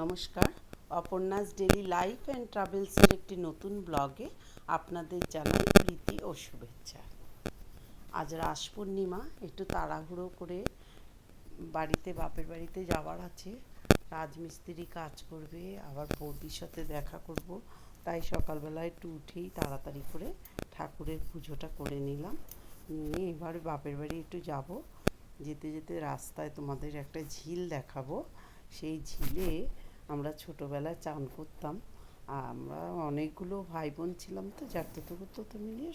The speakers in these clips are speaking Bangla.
নমস্কার, অপর্ণাস ডেলি লাইফ অ্যান্ড ট্রাভেলসের একটি নতুন ব্লগে আপনাদের জানাই প্রীতি ও শুভেচ্ছা। আজ রাস পূর্ণিমা, একটু তাড়াহুড়ো করে বাড়িতে বাপের বাড়িতে যাওয়ার আছে। রাজমিস্ত্রি কাজ করবে, আবার বৌদির সাথে দেখা করব, তাই সকালবেলা একটু উঠেই তাড়াতাড়ি করে ঠাকুরের পুজোটা করে নিলাম। নিয়ে এবার বাপের বাড়ি একটু যাব। যেতে যেতে রাস্তায় তোমাদের একটা ঝিল দেখাবো। সেই ঝিলে আমরা ছোটোবেলায় চান করতাম। আমরা অনেকগুলো ভাই বোন ছিলাম, তো তো মিলিয়ে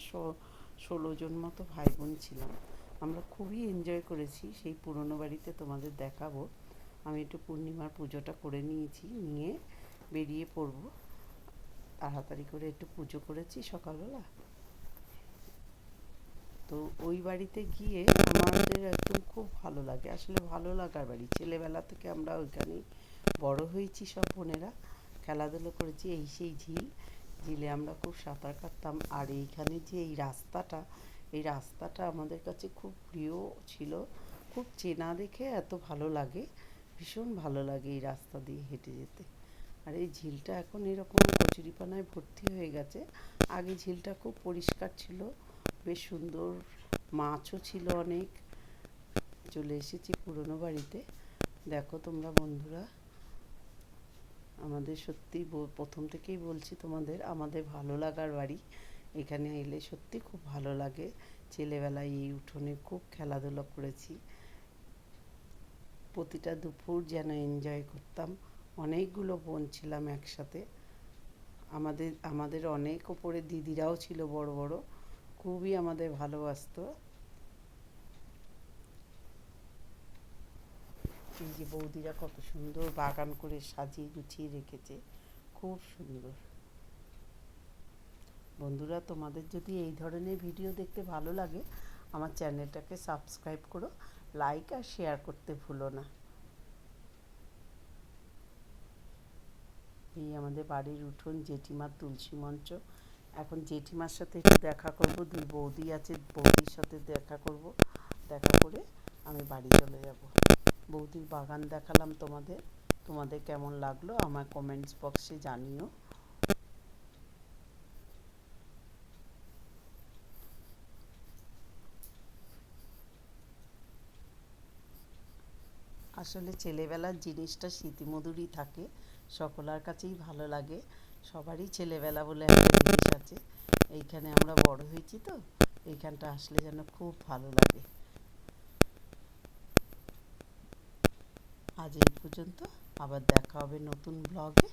16 জন মতো ভাই বোন ছিলাম। আমরা খুবই এনজয় করেছি। সেই পুরনো বাড়িতে তোমাদের দেখাবো। আমি একটু পূর্ণিমার পুজোটা করে নিয়েছি, নিয়ে বেরিয়ে পড়ব। তাড়াতাড়ি করে একটু পুজো করেছি সকালবেলা। তো ওই বাড়িতে গিয়ে আমাদের একদম খুব ভালো লাগে, আসলে ভালো লাগার বাড়ি। ছেলেবেলা থেকে আমরা ওইখানেই বড় হয়েছি, সব বোনেরা খেলাধুলো করেছি। এই সেই ঝিল, ঝিলে আমরা খুব সাঁতার কাটতাম। আর এইখানে যে এই রাস্তাটা আমাদের কাছে খুব প্রিয় ছিল, খুব চেনা দেখে এত ভালো লাগে, ভীষণ ভালো লাগে এই রাস্তা দিয়ে হেঁটে যেতে। আর এই ঝিলটা এখন এরকম কচুরিপানায় ভর্তি হয়ে গেছে। আগে ঝিলটা খুব পরিষ্কার ছিল, বেশ সুন্দর, মাছও ছিল অনেক। চলে এসেছি পুরনো বাড়িতে। দেখো তোমরা বন্ধুরা, আমাদের সত্যি প্রথম থেকেই বলছি তোমাদের, আমাদের ভালো লাগার বাড়ি। এখানে এলে সত্যি খুব ভালো লাগে। ছেলেবেলায় এই উঠোনে খুব খেলাধুলা করেছি। প্রতিটা দুপুর যেন এনজয় করতাম। অনেকগুলো বোন ছিলাম একসাথে। আমাদের আমাদের অনেক ওপরে দিদিরাও ছিল বড় বড়, খুবই আমাদের ভালোবাসতো। এই যে বৌদিরা কত সুন্দর বাগান করে সাজিয়ে গুছিয়ে রেখেছে, খুব সুন্দর। বন্ধুরা, তোমাদের যদি এই ধরনের ভিডিও দেখতে ভালো লাগে, আমার চ্যানেলটাকে সাবস্ক্রাইব করো, লাইক আর শেয়ার করতে ভুলো না। এই আমাদের বাড়ির উঠোন, জেঠিমার তুলসী মঞ্চ। এখন জেঠিমার সাথে একটু দেখা করব, দুই বৌদি আছে, বৌদির সাথে দেখা করব। দেখা করে আমি বাড়ি চলে যাব। বৌদির বাগান দেখালাম তোমাদের। তোমাদের কেমন লাগলো আমার কমেন্টস বক্সে জানিও। আসলে ছেলেবেলার জিনিসটা স্মৃতিমধুরই থাকে, সকলের কাছেই ভালো লাগে। সবারই ছেলেবেলা বলে একটা জিনিস আছে। এইখানে আমরা বড় হয়েছি, তো এইখানটা আসলে যেন খুব ভালো লাগে। আজ এই পর্যন্ত, আবার দেখা হবে নতুন ব্লগে।